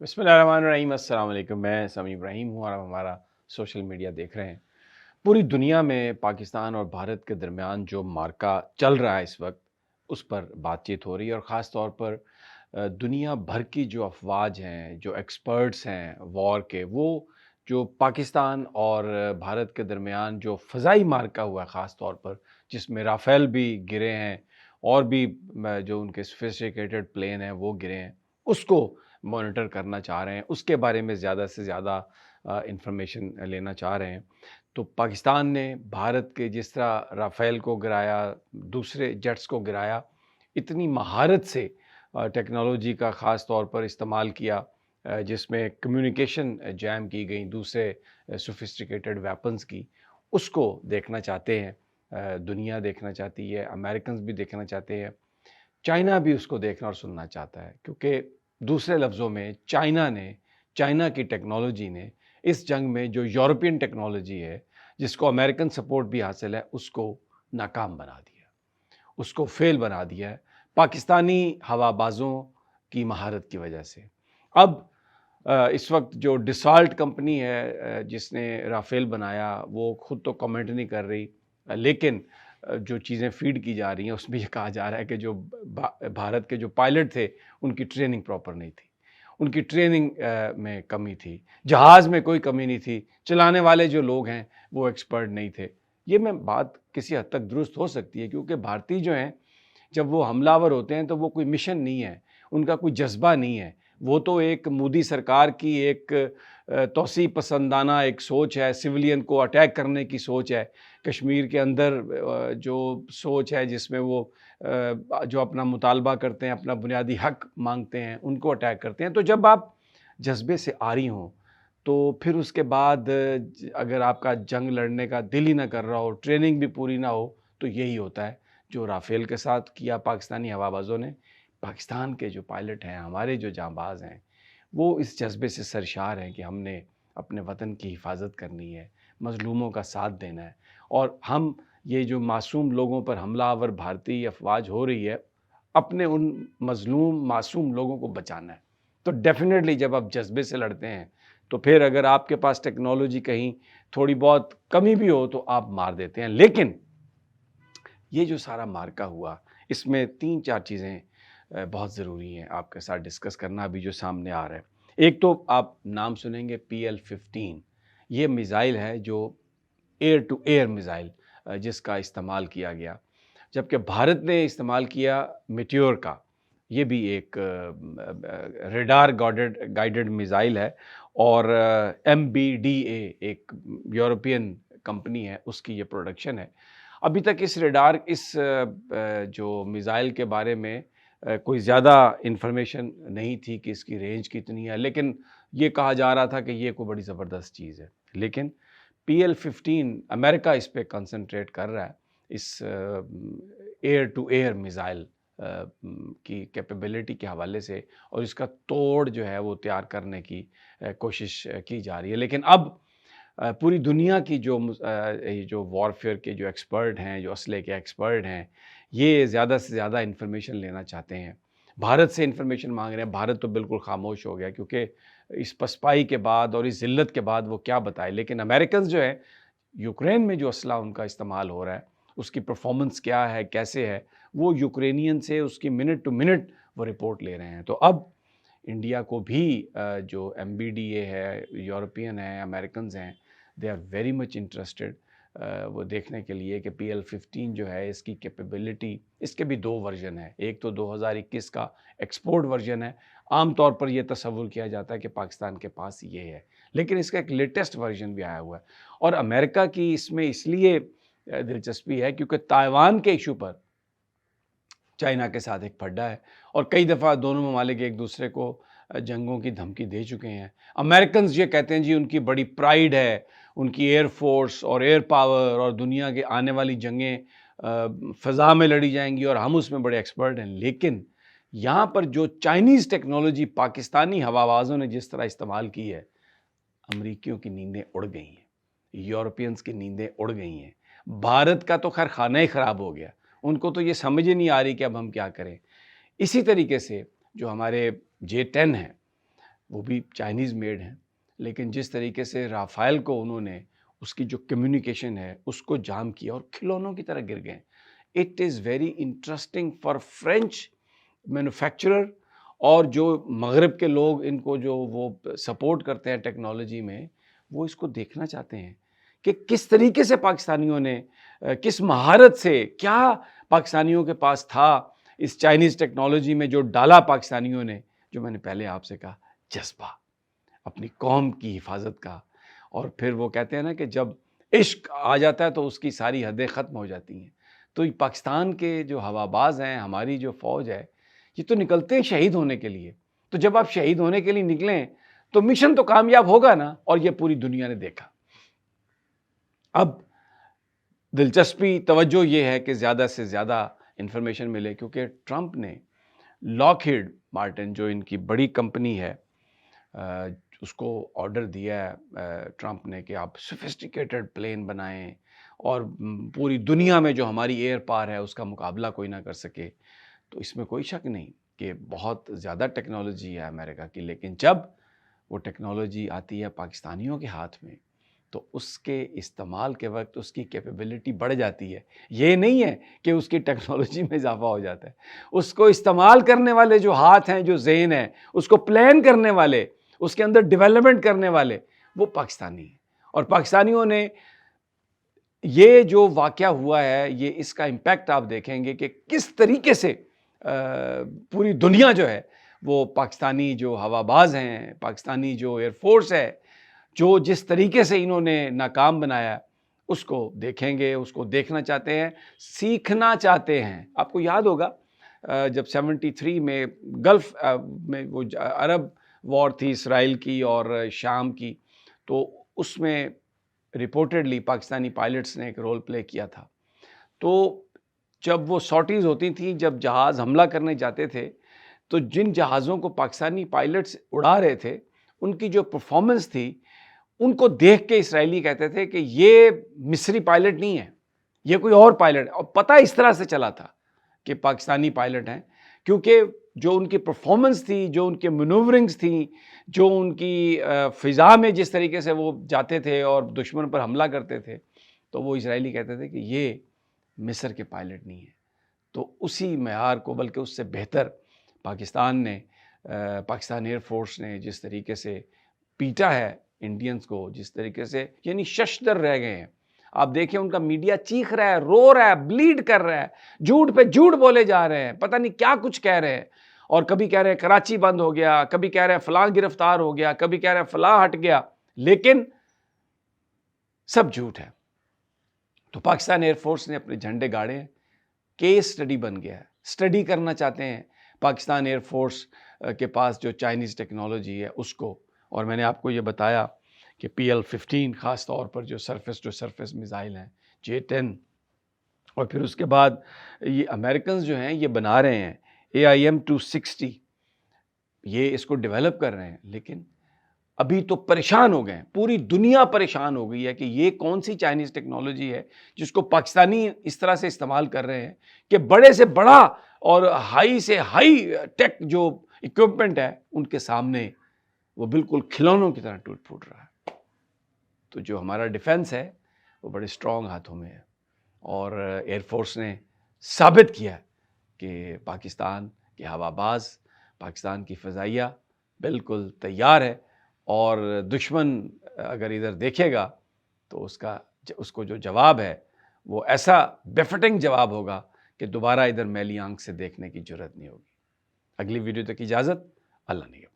بسم اللہ الرحمن الرحیم۔ السلام علیکم، میں سمیع ابراہیم ہوں اور آپ ہمارا سوشل میڈیا دیکھ رہے ہیں۔ پوری دنیا میں پاکستان اور بھارت کے درمیان جو معرکہ چل رہا ہے اس وقت، اس پر بات چیت ہو رہی ہے، اور خاص طور پر دنیا بھر کی جو افواج ہیں، جو ایکسپرٹس ہیں وار کے، وہ جو پاکستان اور بھارت کے درمیان جو فضائی معرکہ ہوا ہے خاص طور پر، جس میں رافیل بھی گرے ہیں اور بھی جو ان کے سوفسٹیکیٹڈ پلین ہیں وہ گرے ہیں، اس کو مانیٹر کرنا چاہ رہے ہیں، اس کے بارے میں زیادہ سے زیادہ انفارمیشن لینا چاہ رہے ہیں۔ تو پاکستان نے بھارت کے جس طرح رافیل کو گرایا، دوسرے جیٹس کو گرایا، اتنی مہارت سے ٹیکنالوجی کا خاص طور پر استعمال کیا، جس میں کمیونیکیشن جیم کی گئی دوسرے سوفسٹیکیٹڈ ویپنز کی، اس کو دیکھنا چاہتے ہیں، دنیا دیکھنا چاہتی ہے، امریکنز بھی دیکھنا چاہتے ہیں، چائنا بھی اس کو دیکھنا اور سننا چاہتا ہے، کیونکہ دوسرے لفظوں میں چائنا کی ٹیکنالوجی نے اس جنگ میں جو یورپین ٹیکنالوجی ہے، جس کو امریکن سپورٹ بھی حاصل ہے، اس کو ناکام بنا دیا، اس کو فیل بنا دیا ہے پاکستانی ہوا بازوں کی مہارت کی وجہ سے۔ اب اس وقت جو ڈسالٹ کمپنی ہے جس نے رافیل بنایا، وہ خود تو کمنٹ نہیں کر رہی، لیکن جو چیزیں فیڈ کی جا رہی ہیں اس میں یہ کہا جا رہا ہے کہ جو بھارت کے جو پائلٹ تھے ان کی ٹریننگ پراپر نہیں تھی، ان کی ٹریننگ میں کمی تھی، جہاز میں کوئی کمی نہیں تھی، چلانے والے جو لوگ ہیں وہ ایکسپرٹ نہیں تھے۔ یہ میں بات کسی حد تک درست ہو سکتی ہے، کیونکہ بھارتی جو ہیں جب وہ حملہ آور ہوتے ہیں تو وہ کوئی مشن نہیں ہے، ان کا کوئی جذبہ نہیں ہے، وہ تو ایک مودی سرکار کی ایک توسیع پسندانہ ایک سوچ ہے، سویلین کو اٹیک کرنے کی سوچ ہے، کشمیر کے اندر جو سوچ ہے جس میں وہ جو اپنا مطالبہ کرتے ہیں، اپنا بنیادی حق مانگتے ہیں، ان کو اٹیک کرتے ہیں۔ تو جب آپ جذبے سے آری ہوں تو پھر اس کے بعد اگر آپ کا جنگ لڑنے کا دل ہی نہ کر رہا ہو، ٹریننگ بھی پوری نہ ہو، تو یہی ہوتا ہے جو رافیل کے ساتھ کیا پاکستانی ہوا بازوں نے۔ پاکستان کے جو پائلٹ ہیں، ہمارے جو جانباز ہیں، وہ اس جذبے سے سرشار ہیں کہ ہم نے اپنے وطن کی حفاظت کرنی ہے، مظلوموں کا ساتھ دینا ہے، اور ہم یہ جو معصوم لوگوں پر حملہ آور بھارتی افواج ہو رہی ہے، اپنے ان مظلوم معصوم لوگوں کو بچانا ہے۔ تو ڈیفینیٹلی جب آپ جذبے سے لڑتے ہیں تو پھر اگر آپ کے پاس ٹیکنالوجی کہیں تھوڑی بہت کمی بھی ہو تو آپ مار دیتے ہیں۔ لیکن یہ جو سارا معرکہ ہوا، اس میں 3-4 چیزیں بہت ضروری ہیں آپ کے ساتھ ڈسکس کرنا ابھی جو سامنے آ رہا ہے۔ ایک تو آپ نام سنیں گے PL-15، یہ میزائل ہے جو ایئر ٹو ایئر میزائل جس کا استعمال کیا گیا، جبکہ بھارت نے استعمال کیا میٹیور کا، یہ بھی ایک ریڈار گائیڈڈ میزائل ہے، اور MBDA ایک یورپین کمپنی ہے، اس کی یہ پروڈکشن ہے۔ ابھی تک اس جو میزائل کے بارے میں کوئی زیادہ انفارمیشن نہیں تھی کہ اس کی رینج کتنی ہے، لیکن یہ کہا جا رہا تھا کہ یہ کوئی بڑی زبردست چیز ہے۔ لیکن PL-15 امریکہ اس پہ کنسنٹریٹ کر رہا ہے، اس ایئر ٹو ایئر میزائل کی کیپیبلٹی کے حوالے سے، اور اس کا توڑ جو ہے وہ تیار کرنے کی کوشش کی جا رہی ہے۔ لیکن اب پوری دنیا کی جو وارفیئر کے جو ایکسپرٹ ہیں، جو اسلحے کے ایکسپرٹ ہیں، یہ زیادہ سے زیادہ انفارمیشن لینا چاہتے ہیں، بھارت سے انفارمیشن مانگ رہے ہیں۔ بھارت تو بالکل خاموش ہو گیا، کیونکہ اس پسپائی کے بعد اور اس ذلت کے بعد وہ کیا بتائے۔ لیکن امریکنز جو ہے، یوکرین میں جو اسلحہ ان کا استعمال ہو رہا ہے، اس کی پرفارمنس کیا ہے، کیسے ہے، وہ یوکرینین سے اس کی منٹ ٹو منٹ وہ رپورٹ لے رہے ہیں۔ تو اب انڈیا کو بھی جو MBDA ہے، یورپین ہیں، امریکنز ہیں، they are very much interested وہ دیکھنے کے لیے کہ PL-15 جو ہے اس کی کیپیبلٹی، اس کے بھی 2 ورژن ہیں۔ ایک تو 2021 کا ایکسپورٹ ورژن ہے، عام طور پر یہ تصور کیا جاتا ہے کہ پاکستان کے پاس یہ ہے، لیکن اس کا ایک لیٹسٹ ورژن بھی آیا ہوا ہے۔ اور امریکہ کی اس میں اس لیے دلچسپی ہے کیونکہ تائیوان کے ایشو پر چائنا کے ساتھ ایک پھڈا ہے، اور کئی دفعہ دونوں ممالک ایک دوسرے کو جنگوں کی دھمکی دے چکے ہیں۔ امریکنز یہ کہتے ہیں جی ان کی بڑی پرائیڈ ہے، ان کی ایئر فورس اور ایئر پاور، اور دنیا کے آنے والی جنگیں فضا میں لڑی جائیں گی اور ہم اس میں بڑے ایکسپرٹ ہیں۔ لیکن یہاں پر جو چائنیز ٹیکنالوجی پاکستانی ہوا بازوں نے جس طرح استعمال کی ہے، امریکیوں کی نیندیں اڑ گئی ہیں، یورپینز کی نیندیں اڑ گئی ہیں۔ بھارت کا تو خیر خانہ ہی خراب ہو گیا، ان کو تو یہ سمجھ ہی نہیں آ رہی کہ اب ہم کیا کریں۔ اسی طریقے سے جو ہمارے J-10 ہیں، وہ بھی چائنیز میڈ ہیں، لیکن جس طریقے سے رافائل کو انہوں نے اس کی جو کمیونیکیشن ہے اس کو جام کیا اور کھلونوں کی طرح گر گئے. It is very interesting for French manufacturer اور جو مغرب کے لوگ ان کو جو وہ سپورٹ کرتے ہیں ٹیکنالوجی میں، وہ اس کو دیکھنا چاہتے ہیں کہ کس طریقے سے پاکستانیوں نے کس مہارت سے، کیا پاکستانیوں کے پاس تھا اس چائنیز ٹیکنالوجی میں جو ڈالا پاکستانیوں نے، جو میں نے پہلے آپ سے کہا، جذبہ اپنی قوم کی حفاظت کا. اور پھر وہ کہتے ہیں نا کہ جب عشق آ جاتا ہے تو اس کی ساری حدیں ختم ہو جاتی ہیں. تو یہ پاکستان کے جو ہوا باز ہیں، ہماری جو فوج ہے، یہ تو نکلتے ہیں شہید ہونے کے لیے. تو جب آپ شہید ہونے کے لیے نکلیں تو مشن تو کامیاب ہوگا نا، اور یہ پوری دنیا نے دیکھا. اب دلچسپی توجہ یہ ہے کہ زیادہ سے زیادہ انفارمیشن ملے، کیونکہ ٹرمپ نے لاکہیڈ مارٹن جو ان کی بڑی کمپنی ہے، اس کو آرڈر دیا ہے ٹرمپ نے کہ آپ سوفسٹیکیٹڈ پلین بنائیں اور پوری دنیا میں جو ہماری ایئر پار ہے اس کا مقابلہ کوئی نہ کر سکے. تو اس میں کوئی شک نہیں کہ بہت زیادہ ٹیکنالوجی ہے امریکہ کی، لیکن جب وہ ٹیکنالوجی آتی ہے پاکستانیوں کے ہاتھ میں تو اس کے استعمال کے وقت اس کی کیپیبلٹی بڑھ جاتی ہے. یہ نہیں ہے کہ اس کی ٹیکنالوجی میں اضافہ ہو جاتا ہے، اس کو استعمال کرنے والے جو ہاتھ ہیں، جو ذہن ہے، اس کو پلان کرنے والے، اس کے اندر ڈیولپمنٹ کرنے والے، وہ پاکستانی ہیں. اور پاکستانیوں نے یہ جو واقعہ ہوا ہے، یہ اس کا امپیکٹ آپ دیکھیں گے کہ کس طریقے سے پوری دنیا جو ہے وہ پاکستانی جو ہوا باز ہیں، پاکستانی جو ایئر فورس ہے، جو جس طریقے سے انہوں نے ناکام بنایا، اس کو دیکھیں گے، اس کو دیکھنا چاہتے ہیں، سیکھنا چاہتے ہیں. آپ کو یاد ہوگا جب 73 میں گلف میں وہ عرب وار تھی اسرائیل کی اور شام کی، تو اس میں رپورٹڈلی پاکستانی پائلٹس نے ایک رول پلے کیا تھا. تو جب وہ سارٹیز ہوتی تھیں، جب جہاز حملہ کرنے جاتے تھے، تو جن جہازوں کو پاکستانی پائلٹس اڑا رہے تھے، ان کی جو پرفارمنس تھی، ان کو دیکھ کے اسرائیلی کہتے تھے کہ یہ مصری پائلٹ نہیں ہے، یہ کوئی اور پائلٹ ہے. اور پتہ اس طرح سے چلا تھا کہ پاکستانی پائلٹ ہیں، کیونکہ جو ان کی پرفارمنس تھی، جو ان کے مینوورنگز تھیں، جو ان کی فضا میں جس طریقے سے وہ جاتے تھے اور دشمن پر حملہ کرتے تھے، تو وہ اسرائیلی کہتے تھے کہ یہ مصر کے پائلٹ نہیں ہے. تو اسی معیار کو، بلکہ اس سے بہتر پاکستان نے، پاکستان ایئر فورس نے جس طریقے سے پیٹا ہے انڈینز کو، جس طریقے سے، یعنی ششدر رہ گئے ہیں. آپ دیکھیں ان کا میڈیا چیخ رہا ہے، رو رہا ہے، بلیڈ کر رہا ہے، جھوٹ پہ جھوٹ بولے جا رہے ہیں، پتہ نہیں کیا کچھ کہہ رہے ہیں. اور کبھی کہہ رہے ہیں کراچی بند ہو گیا، کبھی کہہ رہے ہیں فلاں گرفتار ہو گیا، کبھی کہہ رہے ہیں فلاں ہٹ گیا، لیکن سب جھوٹ ہے. تو پاکستان ایئر فورس نے اپنے جھنڈے گاڑے ہیں، کیس سٹڈی بن گیا ہے. سٹڈی کرنا چاہتے ہیں پاکستان ایئر فورس کے پاس جو چائنیز ٹیکنالوجی ہے اس کو. اور میں نے آپ کو یہ بتایا کہ PL-15 خاص طور پر جو سرفیس ٹو سرفیس میزائل ہیں، J-10، اور پھر اس کے بعد یہ امریکنز جو ہیں یہ بنا رہے ہیں AIM-260، یہ اس کو ڈیولپ کر رہے ہیں. لیکن ابھی تو پریشان ہو گئے ہیں، پوری دنیا پریشان ہو گئی ہے کہ یہ کون سی چائنیز ٹیکنالوجی ہے جس کو پاکستانی اس طرح سے استعمال کر رہے ہیں کہ بڑے سے بڑا اور ہائی سے ہائی ٹیک جو اکوپمنٹ ہے ان کے سامنے وہ بالکل کھلونوں کی طرح ٹوٹ پھوٹ رہا ہے. تو جو ہمارا ڈیفنس ہے وہ بڑے اسٹرانگ ہاتھوں میں ہے، اور ایئر فورس نے ثابت کیا کہ پاکستان کے ہوا باز، پاکستان کی فضائیہ بالکل تیار ہے. اور دشمن اگر ادھر دیکھے گا تو اس کو جو جواب ہے وہ ایسا بیفٹنگ جواب ہوگا کہ دوبارہ ادھر میلی آنکھ سے دیکھنے کی جرات نہیں ہوگی. اگلی ویڈیو تک اجازت، اللہ نگہبان.